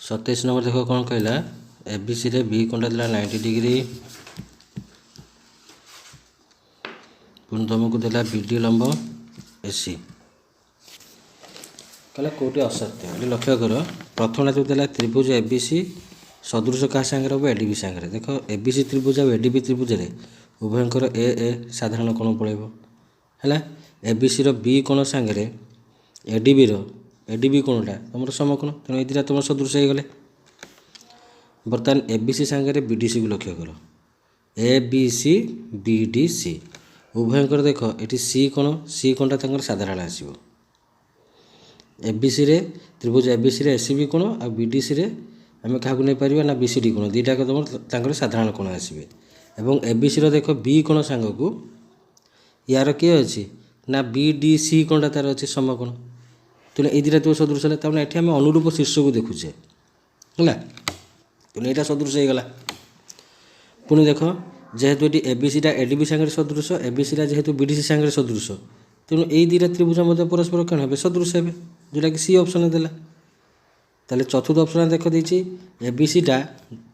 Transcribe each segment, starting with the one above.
27 number देखो कौन कहला एबीसी रे बी कोणटा देला 90 डिग्री पुणी तुमको देला बीडी लंब एसी कहला कौटी असत्य ये लक्ष्य कर प्रथम जो देला त्रिभुज एबीसी सदृश क्या सांगे हम एडीबी सांगे देख एबीसी त्रिभुज और एडीबी त्रिभुज रे उभयंकर ए साधारण कोण पड़ेब है एबीसी रो बी कोण सांगे एडीबी कोणटा तुम समकोण तेणु ये तुम सदृश हो गले बर्तमान एबीसी सांगे बीडीसी को लक्ष्य कर एबीसी बीडीसी उभयंकर देख ये सी कोणटा साधारण आसो एबीसी रे त्रिभुज एबीसी रे एसीबी कोण आ बीडीसी रे आम क्या नहीं पार ना बीसीडी कोण दुईटाक तुम साधारण कोण आसवे एवं एबीसी रो देख बी कोण सांग को यार किए अच्छी ना बीडीसी कोणटा तार अच्छे समकोण तेणु ये दुटा तुम सदृश है तमें ये आम अनुरूप शीर्ष को देखुचे है तेणु यहाँ सदृश हो गला पुणी देख जेहेतु ये एबीसीटा एडीबी सांगे सदृश एबीसीटा जेहेतु बीडीसी सांगे सदृश तेणु यही दुटा त्रिभुज परस्पर कौन हे सदृश हे जोटा कि सी ऑप्शन देला ताले चतुर्थ ऑप्शन देख देछि एबीसीटा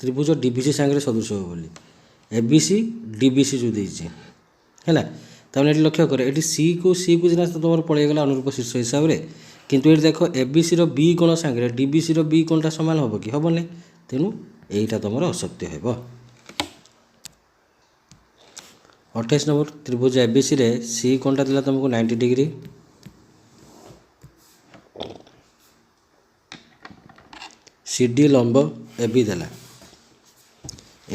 त्रिभुज डीबीसी सांगे सदृश हो बोली एबीसी डीबीसी जो देछि है तमें ये लक्ष्य कर ये सी को जिना तुम पड़ेगला अनुरूप शीर्ष हिसाब से किंतु ये देख एबीसी रो बी कोण सांगे डीबीसी रो बी कोणटा सामान हम कि हम नहीं तेणु यहीटा तुम असत्य हे 28 नंबर त्रिभुज एबीसी रे सी कोणटा दिला तुमको 90 डिग्री सीडी लंब एबी देला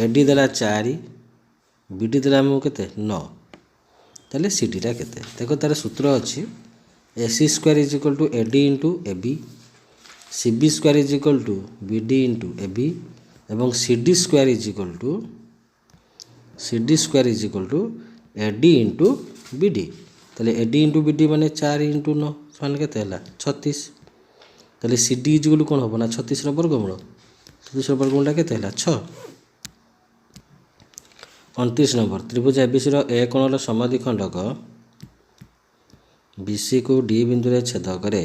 एडी देला 4 बीडी देला हमको केते 9 ताले सीडीटा केते देखो तार सूत्र अच्छी AC square is equal to AD into AB CB square is equal to BD into AB एवं CD square is equal to AD into BD ताले एडी इंटू बीडी माने 4 इंटू 9 समान केते हला 36 ताले सीडी इज इक्वल टू कोन होबो ना 36 रो वर्गमूल 36 रो वर्गमूलटा केते हला 6 29 नंबर त्रिभुज एबीसी रो ए कोणर समद्विखंडक बीसी को डी बिंदु रे छेद करे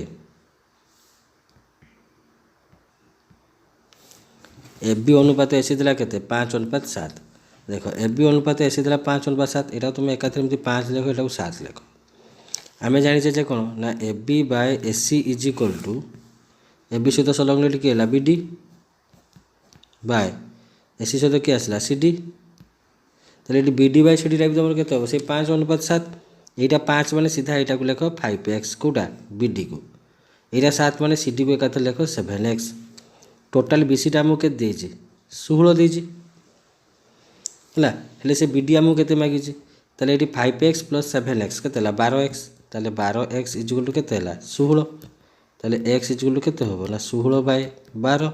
एबी अनुपात एसी दिला केते 5:7 देख एबी अनुपात एसी दिला 5:7 एटा तुम एकाथरे एमती 5 लिख एटा 7 लिख आमे जानिचे जे कोन ना AB by AC is equal to AB सहित संलग्न किए है बीडी बाय एसी सहित किए आसला सीडी ताले ये बीडी बाय सीडी भी तुम के से 5:7 यहाँ 5 माने सीधा यहाँ को लेख 5x कौटा बीडी को यहाँ 7 माने सीडी को एक लेख 7x टोटाल बीसीटा आमको के देछि 16 देछि है से बीडी आमको केते मागी ताले ये 5x प्लस 7x केते 12x ताले 12x इज इक्वल टू केते 16 ताले x इज इक्वल टू केते होबो ना 16/12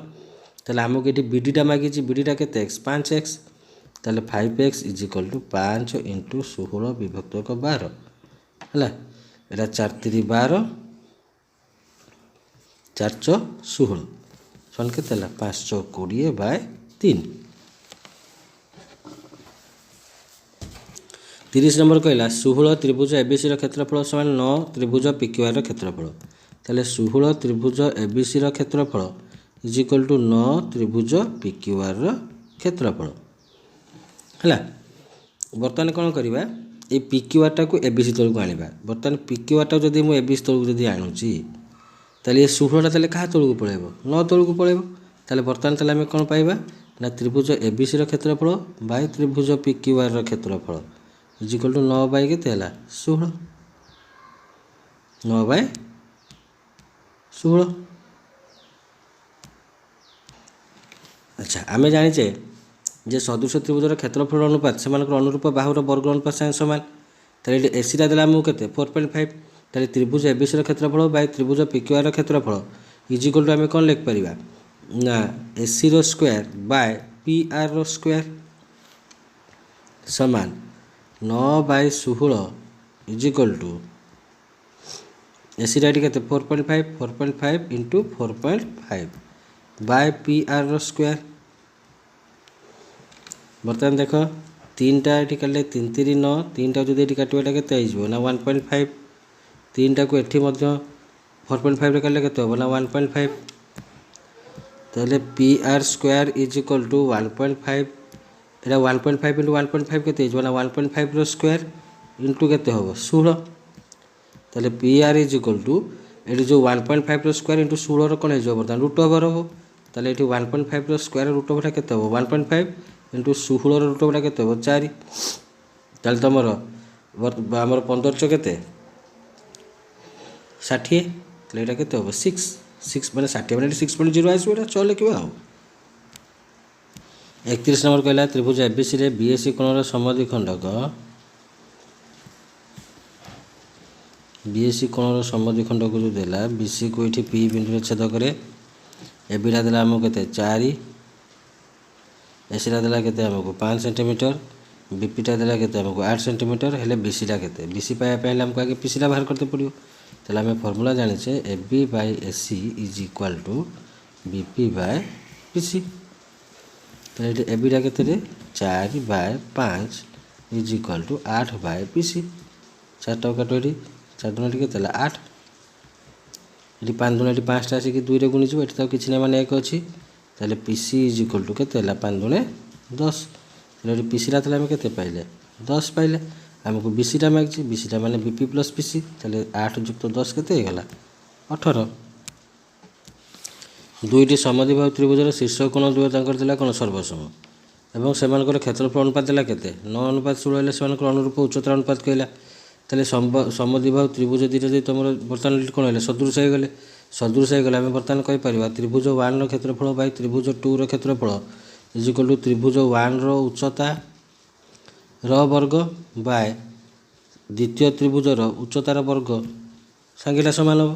ताले आमको ये बीडीटा मागी बीडीटा केते x 5x ताले 5x is equal to 5 into 16 विभक्त 12 है यहाँ 4×3=12 4×4=16 सन के 520/3 30 नंबर कहला 16 त्रिभुज एबीसी क्षेत्रफल समान 9 त्रिभुज पीक्यूआर क्षेत्रफल ताले 16 त्रिभुज एबीसी क्षेत्रफल इज इक्वल टू 9 त्रिभुज पीक्यूआर क्षेत्रफल है बर्तमान कौन करवा ये पीक्यूआरटा को एबीसी तौक आने बर्तमान पीक्यूआरटा जब मुझे एबीसी तौक जब आणुची ताले 16टा क्या तौक पड़ेब 9 तौक पड़ेब ताले बर्तमान ताले आम कौन पाइबा ना त्रिभुज एबीसी क्षेत्रफल बाय त्रिभुज पीक्यूआर क्षेत्रफल इज इक्वल टू 9 बाय केते 16 9/16 अच्छा आम जाचे जे सदृश त्रिभुजर क्षेत्रफल अनुपात से अनुरूप बाहुर वर्ग अनुपात साथ सामान ताले एसीटा देला आमको केते 4.5 ताले त्रिभुज एबीसी क्षेत्रफल बाय त्रिभुज पीक्यूआर क्षेत्रफल इज इक्वल टू आम कौन लिख पार ना एसी रो स्क्वायर बाय पीआर रो स्क्वायर समान 9/16 इज इक्वल टू एसीटा के 4.5 इंटू 4.5 बाय पीआर रो स्क्वायर बर्तमान देख 3टा ये काटे 3×3 = 9 3टा जो ये काटा के ना 1.5 3टा को ये 4.5 रे काटे के ना 1.5 ताहले P R square is equal to 1.5 एटा 1.5 इंटू 1.5 केते हो ना 1.5 रो स्क्वायर इंटू केते हो 16 ताहले P R is equal to एटी जो 1.5 रो स्क्वायर इंटू 16 रो कोन हो बर्तमान रूट ओवर हो ताहले एटी 1.5 रो स्क्वायर रूट ओवर केते हो 1.5 इंटू 16 रो रूट ओवर केते हो 4 ताहले तमर हमर 1500 केते 60 ताहले एटा केते हो 6 माने 60 माने 6.0 आइसो एटा चल लिखबा हो 31 नंबर कहला त्रिभुज एबीसी रे बीएसी कोणर समद्विखंडक बीएसी कोणर समद्विखंडक जो देला बीसी को इठी पी बिंदु रे छेद करे एबीटा देला हमको केते 4 एसीटा देला केते हमको 5 सेंटीमीटर बीपीटा देला केते हमको 8 सेंटीमीटर हेले बीसीटा केते बीसी पाया पहले हमको आगे पीसीटा बाहर करते पड़ियो ताले हमें फार्मूला जाने छे AB by AC is equal to BP by PC ताले एबीटा केते रे 4 by 5 is equal to 8 by PC 4 टका टोरी 4 दुना केते 8 ये 5 दुना 5 टा आसी कि 2 रे गुणी जो एटा तो किछि नै माने 1 अछि ताले पीसी इज इक्वल टू केते 5 दुने 10 ताले पीसी रा ताले हम केते पाइले 10 पाइले हमको बीसीटा मागछि बीसीटा माने बीपी प्लस पीसी ताले 8 जुक्त 10 केते हे गला 18 दुईटी समद्विबाहु त्रिभुजर शीर्ष कोण दुई तांकर देला कोण सर्वसम एवं सेमानकर क्षेत्रफल अनुपात देला केते 9 अनुपात 16 हेले सेमानकर अनुरूप उच्चता अनुपात कहला ताले समद्विबाहु त्रिभुज दुईटा जे तमर बर्तमान कोण हेले सदृश हे गले सदृश हे गले हम बर्तमान कहि परिबा त्रिभुज 1 रो क्षेत्रफल बाय त्रिभुज 2 रो क्षेत्रफल इज इक्वल टू त्रिभुज 1 रो उच्चता र वर्ग बाय द्वितीय त्रिभुजर उच्चतार वर्ग संख्याटा समान हो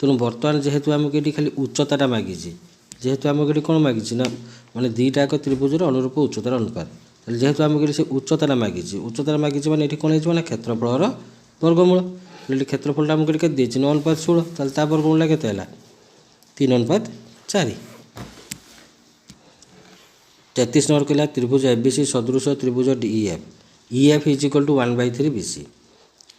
तेणु बर्तमान जेहेतु आमको ये खाली उच्चताटा मागी जेहेतु आमको ये कौन मागी ना माने दुईटा एक त्रिभुजर अनुरूप उच्चतार अनुपात जेहेतु आमको ये उच्चताटा मागी माने ये कौन हो क्षेत्रफल वर्गमूल क्षेत्रफलटा आमको के 9 अनुपात 16 ताल वर्गमूल के 3 अनुपात 4 33 नंबर कहला त्रिभुज एबीसी सदृश त्रिभुज DEF is equal to 1/3 BC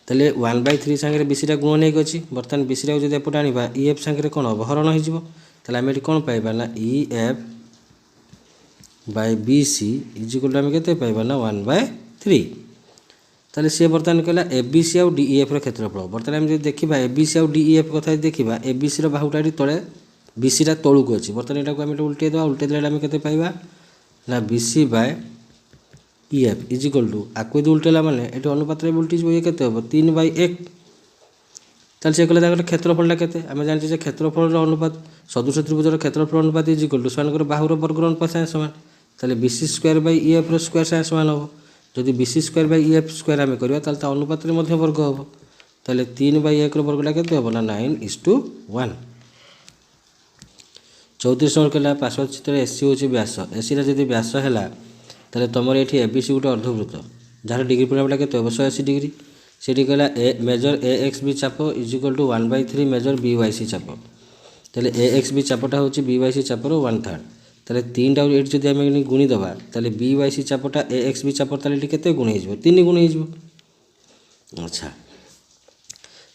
ताले 1/3 संगे बीसीटा गुण नहीं अच्छी बर्तमान बीसीटा जो एपटे आना ईएफ संगे कौन हम हरण हो आम ये कौन पाइबा ना EF by BC is equal to आम के पाइबा ना 1/3 ताले सी बर्तमान कहला एबीसी आउ डीईएफ क्षेत्रफल बर्तमान आम देखा एबीसी आउ डीईएफ कथा देखा एबीसी बाहुटा तले बीसीटा तलू अच्छी बर्तमान यहाँ आम उल्टे देवा उल्टे देला आम के पाइबा ना BC by EF is equal to आको यदि उल्टेला माने ये अनुपात उल्टी ये के 3/1 ताल से कहले क्षेत्रफलटा के आम जानते क्षेत्रफल अनुपात सदृश त्रिभुजर क्षेत्रफल अनुपात इज इक्वल टू सेमानकर बाहुर वर्गर अनुपात साथ सामान ताले BC square by EF square साथ सामान हम जदि BC square by EF square आम करवा ताल अनुपात वर्ग हम ताले 3/1 वर्गटा के हम ना 9:1 34 नंबर कहला पार्श्व चित्र एसी हूँ व्यास एसीटा जब व्यास है ताले तुम ये एबीसी गोटे अर्धवृत्त जार डिग्री परिमाणटा के 180 डिग्री से कहला मेजर ए एक्स बी चाप is equal to 1/3 major B Y C चाप ताले ए एक्स बी चापटा हूँ बी वाई सी चापर 1/3 ताले 3टा ये जब आम गुणीदबा ताले बी वाई सी चापटा ए एक्स बी चापर ताले के गुण हो 3 गुण हो अच्छा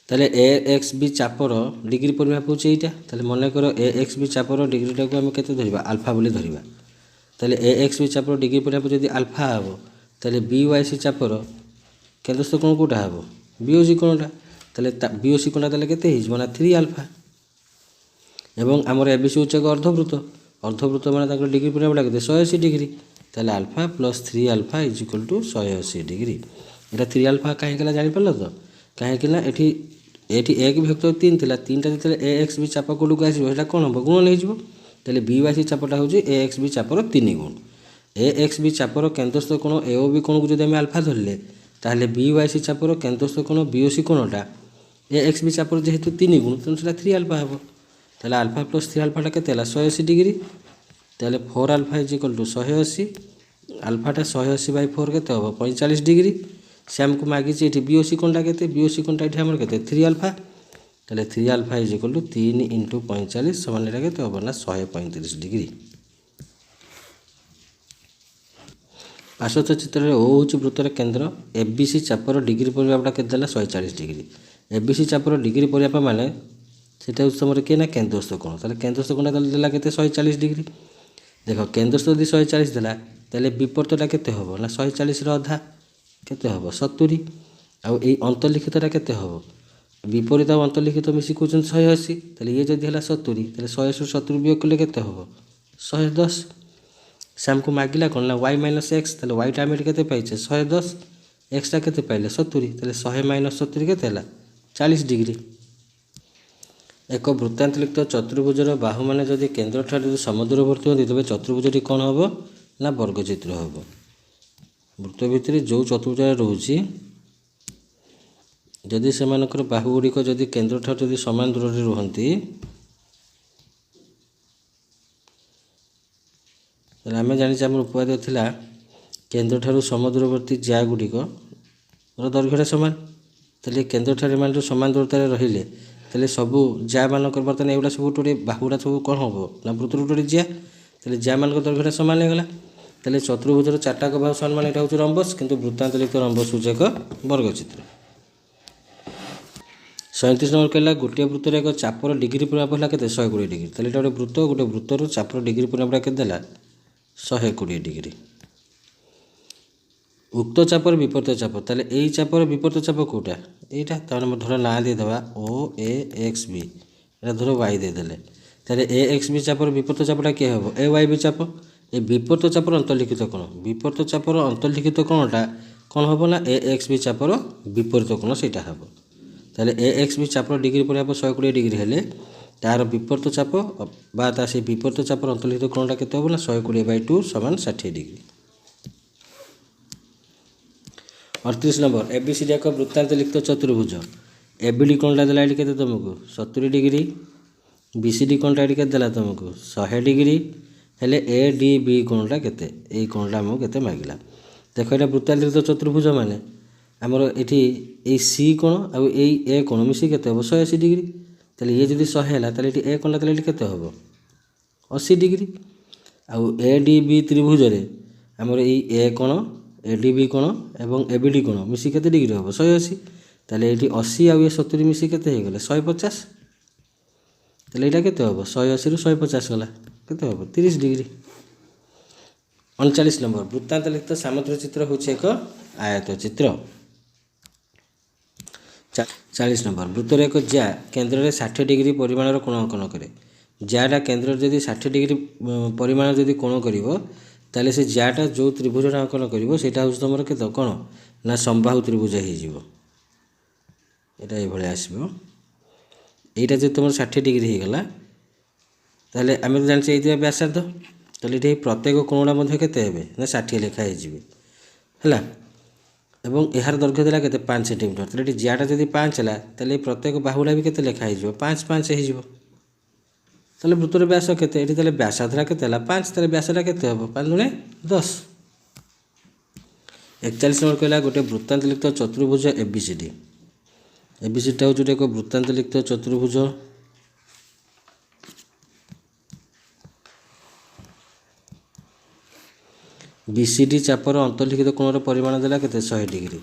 ताले ए एक्स बी चापर डिग्री परिमाप हूँ यहाँ ताले मन कर ए एक्स बी चापर डिग्रीटा को आम के धरवा आल्फा बोली धरवा ताले ए एक्स बी चापर डिग्री परिमाप जब आल्फा हम ताले बी वाई सी चापर केन्द्रस्थ कोण कौटा हम बीओसी कोणटा ताले बीओसी कोणटा ताले केते हिजबो ना 3 अल्फा एवं आमर एबीसी हूँ एक अर्धवृत्त माने डिग्री परिमापटा केते 180 डिग्री ताले alpha plus 3 alpha is equal to 180 degree एटा 3 अल्फा कहीं जानी पार तो कहीं ये एक विभक्त 3 थिला 3टा जो ए एक्स बी चाप कौटू आसो कौन हम गुण नहीं ताले बी वाई सी चापटा हूँ ए एक्स बी चापर 3 गुण ए एक्स बी चापर केन्द्रस्थ कोण ए ओ बी कोण को जब आम आल्फा धरले ताहले बी वाई सी चापर केन्द्रस्थ कोण बीओसी कोणटा ए एक्स बी चापर जेहेतु 3 गुण तेणु से 3 अल्फा हम ताहले अल्फा प्लस 3 अल्फाटा के 180 डिग्री ताहले 4 अल्फा इज इक्वल टू 180 अल्फाटा 180/4 के हम 45 डिग्री से आमको मागी ये बीओसी कोणटा के बीओसी कोणटा ये आम के 3 अल्फा ताहले 3 अल्फा इज इक्वल टू 3 × 45 समान के हम ना 135 डिग्री पार्श्व चित्र में ओ हूँ वृत्तर केन्द्र एबीसी चापर डिग्री परिमापटा के 140 डिग्री एबीसी चापर डिग्री परिमाप माने সেটা হচ্ছে তোমার কি না কেন্দ্রস্থ কোণ। তাহলে কেন্দ্রস্থ কোণটা তাহলে দেলা কেতে 140 ডিগ্রি। দেখ কেন্দ্রস্থ যদি 140 দেলা তাহলে বিপরীতটা কেতে হব না 140 অধা কেতে হব 70। ଆଉ এই ଅନ୍ତର୍ଲିଖିତଟା କେତେ ହେବ ବିପରୀତ ଆଉ ଅନ୍ତର୍ଲିଖିତ ମିଶି କହୁଛନ୍ତି 180। ତାହେଲେ ଇଏ ଯଦି ହେଲା 70 ତାହେଲେ 180ରୁ 70 ବିୟୋଗ କଲେ କେତେ ହେବ 110। ସେ ଆମକୁ ମାଗିଲା କ'ଣ ନା y ମାଇନସ୍ ଏକ୍ସ। ତାହେଲେ ୱାଇଟା ଆମେ ଏଠି କେତେ ପାଇଛେ 110, ଏକ୍ସଟା କେତେ ପାଇଲେ 70। ତାହେଲେ 100 ମାଇନସ୍ 70 କେତେ ହେଲା 40 ଡିଗ୍ରୀ। ଏକ ବୃତ୍ତାନ୍ତଲିଖିତ ଚତୁର୍ଭୁଜର ବାହୁମାନେ ଯଦି କେନ୍ଦ୍ରଠାରୁ ଯଦି ସମଦୂରବର୍ତ୍ତୀ ହୁଅନ୍ତି ତେବେ ଚତୁର୍ଭୁଜଟି କ'ଣ ହେବ ନା ବର୍ଗଚିତ୍ର ହେବ। ବୃତ୍ତ ଭିତରେ ଯେଉଁ ଚତୁର୍ଭୁଜଟା ରହୁଛି ଯଦି ସେମାନଙ୍କର ବାହୁ ଗୁଡ଼ିକ ଯଦି କେନ୍ଦ୍ରଠାରୁ ଯଦି ସମାନ ଦୂରରେ ରୁହନ୍ତି ତାହେଲେ ଆମେ ଜାଣିଛେ ଆମର ଉପାଦେୟ ଥିଲା କେନ୍ଦ୍ରଠାରୁ ସମଦୂରବର୍ତ୍ତୀ ଜ୍ୟା ଗୁଡ଼ିକର ଦୈର୍ଘ୍ୟଟା ସମାନ। ତାହେଲେ କେନ୍ଦ୍ରଠାରୁ ଏମାନଠୁ ସମାନ ଦୂରତାରେ ରହିଲେ ତାହେଲେ ସବୁ ଜ୍ୟା ମାନଙ୍କର ବର୍ତ୍ତମାନ ଏଗୁଡ଼ା ସବୁ ଗୋଟେ ବାହୁଗୁଡ଼ା ସବୁ କ'ଣ ହେବ ନା ବୃତ୍ତର ଗୋଟେ ଜ୍ୟା। ତାହେଲେ ଜ୍ୟା ମାନଙ୍କ ଦୈର୍ଘ୍ୟଟା ସମାନ ହେଇଗଲା। ତାହେଲେ ଚତୁର୍ଭୁଜର ଚାରିଟାକ ବାହୁ ସମାନ ମାନେ ଏଇଟା ହେଉଛି ରମ୍ବସ୍, କିନ୍ତୁ ବୃତ୍ତାନ୍ତଲିଖିତ ରମ୍ବସ୍ ହେଉଛି ଏକ ବର୍ଗଚିତ୍ର। 37 ନମ୍ବର କହିଲା ଗୋଟିଏ ବୃତ୍ତରେ ଏକ ଚାପର ଡିଗ୍ରୀ ପରିମାପ ହେଲା କେତେ 120 ଡିଗ୍ରୀ। ତାହେଲେ ଏଇଟା ଗୋଟେ ବୃତ୍ତରୁ ଚାପର ଡିଗ୍ରୀ ପରିମାପଟା କେତେ ଦେଲା 120 ଡିଗ୍ରୀ। ଉକ୍ତ ଚାପର ବିପରୀତ ଚାପ, ତାହେଲେ ଏଇ ଚାପର ବିପରୀତ ଚାପ କେଉଁଟା ଏଇଟା। ତାହେଲେ ଧର ନାଁ ଦେଇଦେବା ଓ ଏ ଏକ୍ସ ବି, ଏଇଟା ଧର ୱାଇ ଦେଇଦେଲେ। ତାହେଲେ ଏ ଏକ୍ସ ବି ଚାପର ବିପରୀତ ଚାପଟା କିଏ ହେବ ଏ ୱାଇ ବି ଚାପ। ଏ ବିପରୀତ ଚାପର ଅନ୍ତର୍ଲିଖିତ କୋଣ, ବିପରୀତ ଚାପର ଅନ୍ତର୍ଲିଖିତ କୋଣଟା କ'ଣ ହେବ ନା ଏ ଏକ୍ସ ବି ଚାପର ବିପରୀତ କୋଣ ସେଇଟା ହେବ। ତାହେଲେ ଏ ଏକ୍ସ ବି ଚାପର ଡିଗ୍ରୀ ପରିମାପ 120 ଡିଗ୍ରୀ ହେଲେ ତାର ବିପରୀତ ଚାପ ବା ତା ସେଇ ବିପରୀତ ଚାପର ଅନ୍ତର୍ଲିଖିତ କୋଣଟା କେତେ ହେବ ନା 120/2 = 60 ଡିଗ୍ରୀ। 38 ନମ୍ବର ଏବିସିଡି ଏକ ବୃତ୍ତାନ୍ତଲିଖିତ ଚତୁର୍ଭୁଜ। ଏବିଡି କୋଣଟା ଦେଲା ଏଠି କେତେ ତୁମକୁ 70 ଡିଗ୍ରୀ, ବିସିଡି କୋଣଟା ଏଠି କେତେ ଦେଲା ତୁମକୁ 100 ଡିଗ୍ରୀ। ହେଲେ ଏ ଡି ବି କୋଣଟା କେତେ, ଏଇ କୋଣଟା ଆମକୁ କେତେ ମାଗିଲା। ଦେଖ ଏଇଟା ବୃତ୍ତାନ୍ତଲିଖିତ ଚତୁର୍ଭୁଜ ମାନେ ଆମର ଏଠି ଏଇ ସି କୋଣ ଆଉ ଏଇ ଏ କୋଣ ମିଶିକି କେତେ ହେବ 180 ଡିଗ୍ରୀ। ତାହେଲେ ଇଏ ଯଦି 100 ହେଲା ତାହେଲେ ଏଠି ଏ କୋଣଟା ତାହେଲେ ଏଠି କେତେ ହେବ 80 ଡିଗ୍ରୀ। ଆଉ ଏ ଡି ବି ତ୍ରିଭୁଜରେ ଆମର ଏଇ ଏ କୋଣ ଏ ଡି ବି କୋଣ ଏବଂ ଏ ବି ଡି କୋଣ ମିଶିକି କେତେ ଡିଗ୍ରୀ ହେବ 180। ତାହେଲେ ଏଇଠି 80 ଆଉ ଏ 70 ମିଶିକି କେତେ ହେଇଗଲେ 150। ତାହେଲେ ଏଇଟା କେତେ ହେବ 180ରୁ 150 ଗଲା କେତେ ହେବ 30 ଡିଗ୍ରୀ। 39 ନମ୍ବର ବୃତ୍ତାନ୍ତଲିଖିତ ସାମୁଦ୍ରିକ ଚିତ୍ର ହେଉଛି ଏକ ଆୟତ ଚିତ୍ର। 40 ନମ୍ବର ବୃତ୍ତରେ ଏକ ଜ୍ୟା କେନ୍ଦ୍ରରେ 60 ଡିଗ୍ରୀ ପରିମାଣର କୋଣ ଅଙ୍କନ କରେ। ଜ୍ୟାଟା କେନ୍ଦ୍ରରେ ଯଦି 60 ଡିଗ୍ରୀ ପରିମାଣ ଯଦି କୋଣ କରିବ ତାହେଲେ ସେ ଜ୍ୟାଟା ଯେଉଁ ତ୍ରିଭୁଜଟା ଅଙ୍କନ କରିବ ସେଇଟା ହେଉଛି ତୁମର କେତେ କ'ଣ ନା ସମବାହୁ ତ୍ରିଭୁଜ ହେଇଯିବ। ଏଇଟା ଏଇଭଳିଆ ଆସିବ। এইটা যদি তোমার 60 ডিগ্রি হয়ে গলা তাহলে আমি তো জানছি এই দিকে ব্যাসার্ধ, তাহলে এটি প্রত্যেক কোণটা মধ্যে কেতে হবে না 60 লেখা হয়ে যাবে হলা। এবং এর দৈর্ঘ্য দেলা কেতে 5 সেন্টিমিটার। তাহলে এটি জ্যাটা যদি 5 হলা তাহলে প্রত্যেক বাহুটা বি কেতে লেখা হয়ে যাব 5 5 হয়ে যাব। তাহলে বৃত্তর ব্যাস কেতে এটি তাহলে ব্যাসার্ধটা কেতে হলা 5, তাহলে ব্যাসটা কেতে হবে 5 × 10। 41 নম্বর কহিলা গোটে বৃত্তান্তলিখিত চতুর্ভুজ এবিসিডি। এবিসিডিটা হচ্ছে এক বৃত্তান্তলিখিত চতুর্ভুজ। বিসিডি চাপর অন্তর্লিখিত কোণর পরিমাণ দেলা কেতে 100 ডিগ্রি।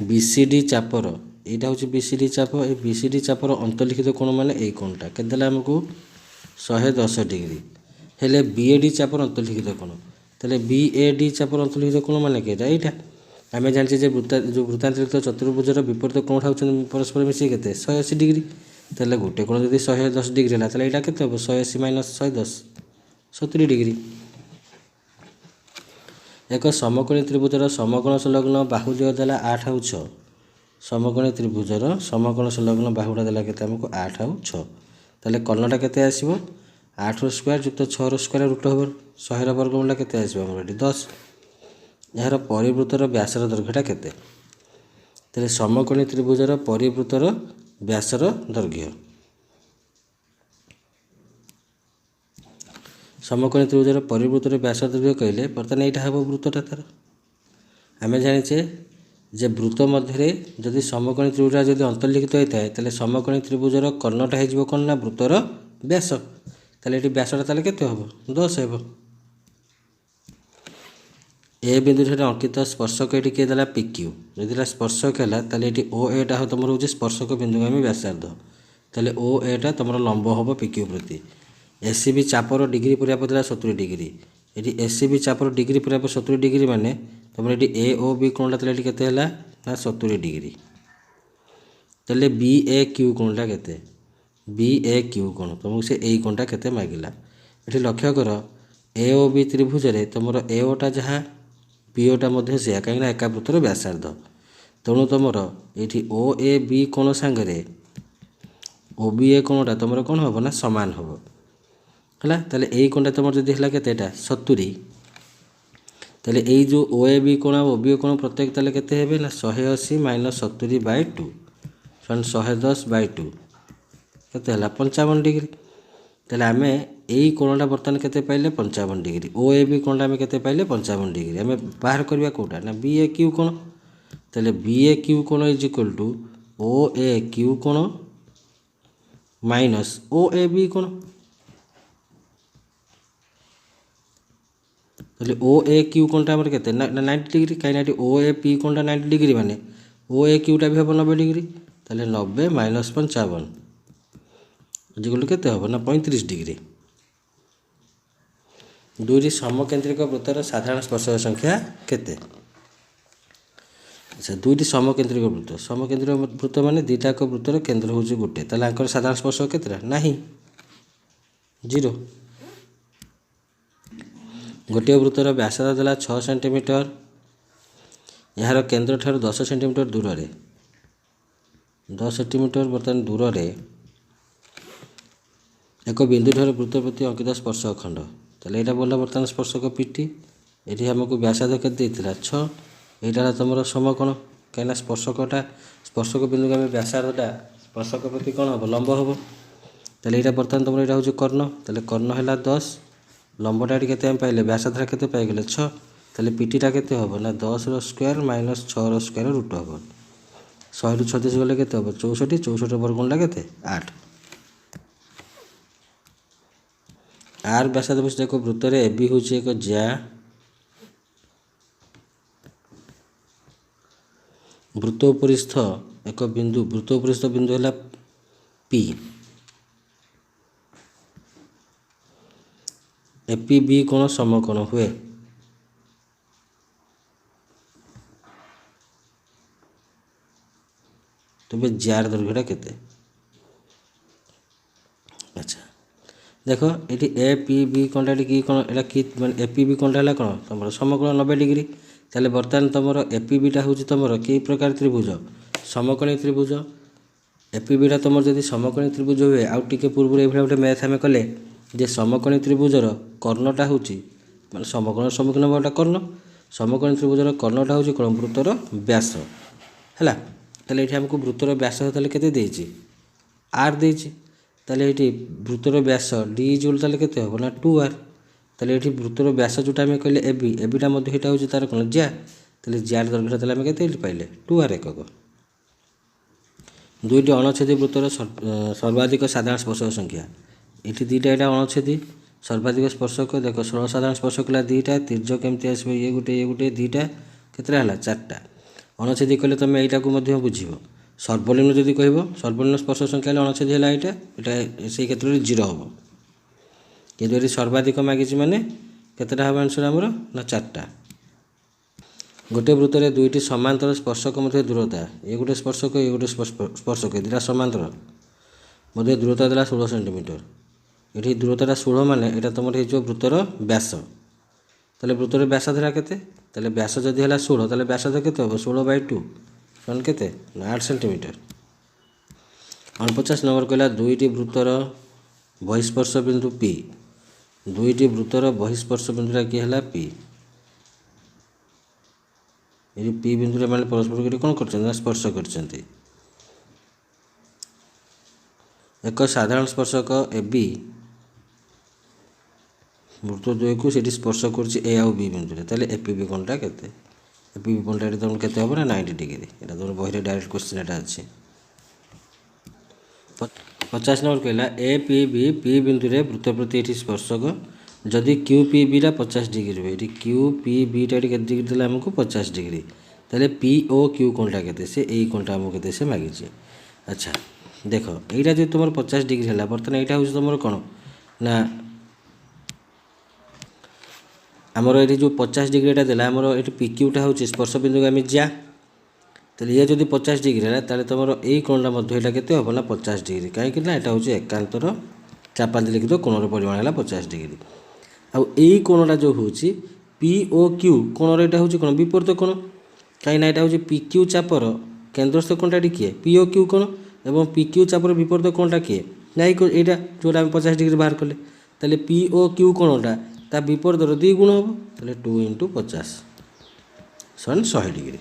বিসিডি চাপর এইটা হচ্ছে বিসিডি চাপ, এই বিসিডি চাপর অন্তর্লিখিত কোণ মানে এই কোণটা কেতে দেলা আমাকে 110 ডিগ্রি। হেলে বিএডি চাপর অন্তর্লিখিত কোণ, তাহলে বিএডি চাপর অন্তর্লিখিত কোণ মানে কি এইটা আমি জানছি যে বৃত্তান্তলিখিত চতুর্ভুজর বিপরীত কোণটা হচ্ছে পরস্পর মিশিয়ে কেতে 180 ডিগ্রি। তাহলে গোটে কোণ যদি 110 ডিগ্রি হল তাহলে এটা কেতে হবে 180 - 110 70 ডিগ্রি। এক সমকোণী ত্রিভুজর সমকোণ সংলগ্ন বাহুল্য দেলা 8 ଆଉ 6। সমকোণী ত্রিভুজর সমকোণ সংলগ্ন বাহুটা দেলা কেতে আমাকে 8 ଆଉ 6। তাহলে কর্ণটা কেতে আসব 8 র স্কোয়ার যুক্ত 6 র স্কোয়ার রুট ওভার 100 র বর্গমূলটা কেতে আসব আমার এটি 10। এর পরিবৃত্তর ব্যাসর দৈর্ঘ্যটা কেতে, তাহলে সমকোণী ত্রিভুজর পরিবৃত্তর ব্যাসর দৈর্ঘ্য, সমকোণী ত্রিভুজর পরিবৃত্তর ব্যাসর দৈর্ঘ্য কহিলে বর্তমানে এইটা হব বৃত্তটা তার। আমি জানিছে যে বৃত্ত মধ্যে যদি সমকোণী ত্রিভুজটা যদি অন্তর্লিখিত হয়ে থাকে তাহলে সমকোণী ত্রিভুজর কর্ণটা হয়ে যাব কোণ না বৃত্তর ব্যাস। তাহলে এটি ব্যাসটা তাহলে কেতে হব 10 হব। এ বিন্দুଠାରେ অঙ্কিত স্পর্শক এটি কিଏ দেলা PQ। যদি এটা স্পর্শক ହେଲା তাহলে এটি ও এটা তোমার হচ্ছে স্পর্শক বিন্দু আমি ব্যাসার্ধ। ताले ओ एटा तुम लंब हम PQ प्रति एसीबी चापर डिग्री पूरा पड़ा 70 डिग्री ये एसीबी चापर डिग्री पूरा 70 डिग्री माने तुम ये ए ओ बी कोणटा ताले केते ना 70 डिग्री ताले बी ए क्यू कोणटा केते बी ए क्यू कोण तुमको से ए कोणटा केते मागिला ये लक्ष्य कर ए ओ बी त्रिभुज रे तुम ए ओटा जहाँ बी ओटा मध्य से कहीं एका वृत्तर व्यासार्ध तेणु तुम ये ओ ए बी कोण सांगे ओ बी ए कोणटा तुम कौन हम ना सामान हम है ताले यही कोणटा तुम जब है केतेटा 70 ताले यही जो ओ ए बी कोण ओ बी ए कोण प्रत्येक ताले केते हेबे ना 180 माइनस 70/2 समान 110/2 केते हला 55 डिग्री ताले आमे यही कोणटा बर्तमान केते पाइले 55 डिग्री ओ ए बी कोणटा आमे केते पाइले 55 डिग्री आमे बाहर करबा कोटा ना बी ए क्यू कोण ताले बी ए क्यू कोण is equal to O A Q कोण माइनस ओ ए बी कोण ताले ओ ए क्यू कोणटा हमर केते 90 डिग्री कहीं ओ ए पी कोणटा 90 डिग्री माने ओ ए क्यूटा भी हम 90 डिग्री ताले 90 माइनस 55 इक्वल टू केते हम ना 35 डिग्री दुईटी समकेंद्रिक वृत्तर साधारण स्पर्शक संख्या केते अच्छा दुईटी समकेंद्रिक वृत्त माने दुईटाक वृत्तर केंद्र होची गोटे ताले आंकर साधारण स्पर्शक केतेटा नाही 0 गोटे वृत्तर व्यासार्ध देला 6 सेंटीमीटर यार केंद्र ठार 10 सेंटीमीटर दूर रे 10 सेंटीमीटर बर्तमान दूर रे एक बिंदु ठार वृत्त प्रति अंकित स्पर्शक खंड ताले एटा बोला बर्तमान स्पर्शक पीटी ये हमको व्यासार्ध के देता 6 यहाँ तुम समकोण कहीं स्पर्शक बिंदु को व्यासार्धटा स्पर्शक प्रति कौन हम लंब हम ताले यहाँ बर्तमान तुम यहाँ हूँ कर्ण ताले कर्ण है 10 लंबटा ये के पाइले व्यासार्धटा के पाइगले 6 ताले पीटीटा के हम ना 10 स्क्वायर माइनस 6 स्क्वायर रूट हम 100 रू 36 गले के हम 64 64 वर्गुणटा के 8 आर व्यासार्ध विशिष्ट एक वृत्तर ए बी हूँ एक ज्या वृत्तोपरिस्थ एक बिंदु वृत्तोपरिस्थ बिंदु है पी एपी बी कोण समकोण हुए तेज जार दैर्घ्यटा केते अच्छा देख ये ए पी बी कोणटा कि कौन एटा कि माने एपी बी कोणटा है कौन तुम समकोण 90 डिग्री ताले बर्तमान तुम एपी बीटा हूँ तुम कि प्रकार त्रिभुज समकोणी त्रिभुज एपी बीटा तुम जब समकोणी त्रिभुज हुए आउ टे पूर्व ये गोटे मैथ आम कले जे समकोणी त्रिभुजर कर्णटा हूँ माने समकोण सम्मुखीन भावटा कर्ण समकोणी त्रिभुजर कर्णटा हूँ कौन वृत्तर व्यास है ताले ये आमको वृत्तर व्यास ताले केते देछि आर देछि ताले ये वृत्तर व्यास डी इक्वल ताले केते हो ना 2r ताले ये वृत्तर व्यास जोटा आम कहले एबीटा मध्य यहाँ हूँ तार कौन ज्या ताले जार दैर्घ्य ताले आम केते पाइले 2r एकक दुईटी अणछेदी वृत्तर सर्वाधिक साधारण स्पर्शक संख्या ये दुईटा यहाँ अणछेदी सर्वाधिक स्पर्शक देख सर्वसाधारण स्पर्शक है दुईटा तीर्ज केमती आसो ये गोटे दुईटा केतटा है 4टा अणछेदी कहले तुम यहाँ बुझ सर्वनिम्न जदि कह सर्वनिम्न स्पर्श संख्या अणछेदी है यहाँ से क्षेत्र में 0 हम कि सर्वाधिक मागिଛି माने केतटा हम आंसर आमर ना 4टा गोटे वृत्तर दुईटी समांतर स्पर्शक मध्य दूरता ये गोटे स्पर्शक ये गोटे स्पर्शक दुटा समांतर मध्य दूरता देला 16 सेंटीमीटर ये दूरता 16 माने यहाँ तुम हो वृत्तर व्यास ताले वृत्तर व्यासार्ध केते ताले व्यास जदि है 16 ताले व्यासार्ध केते हम 16/2 सन केते 8 सेंटीमीटर 49 नंबर कहला दुईटी वृत्तर बहिस्पर्श बिंदु पी दुईटी वृत्तर बहिस्पर्श बिंदुटा किए है पी ये पी बिंदु मैंने परस्पर कौन कर स्पर्श कर एक साधारण स्पर्शक ए बी वृत्त द्वय को सीटी स्पर्श कर आउ बी बिंदु ताले एपी बी कोणटा केते एपी बी कोणटा तुम केते हम ना 90 डिग्री यहाँ तुम बही डायरेक्ट क्वेश्चन यहाँ अच्छे 50 नंबर कहला ए पी बी बिंदु रे वृत्त प्रति ये स्पर्शक जदि क्यू पी बी 50 डिग्री हुए ये क्यू पी बीटा ये डिग्री देला हमको 50 डिग्री ताले पी ओ क्यू कोणटा केते से यही कोणटा हमको केते से मागिছে अच्छा देख यहाँ जो तुम 50 डिग्री है बर्तमान यहाँ हूँ तुम कौन ना आमर ये जो 50 डिग्री देला आमर ये पिक्यूटा हूँ स्पर्श बिंदु आम जा तेल ये जब 50 डिग्री है तेल तुम यही कोणटा यहाँ के हम ना 50 डिग्री कहीं यहाँ हूँ एकांतर चापांति लिखित कोणर परिमाण है 50 डिग्री आउ यही कोणटा जो हूँ पी ओ क्यू कोणर यहाँ हूँ कौन विपरीत कोण कहीं यहाँ हूँ पी क्यू चापर केन्द्रस्थ कोणटा किए पी ओ क्यू कोण और पी क्यू चापर विपरीत कोणटा किए ना यहाँ जोटा 50 डिग्री बाहर कले तेल पी ओ क्यू कोणटा ता विपरीत 2 गुण हम तेल 2 × 50 = 100 डिग्री।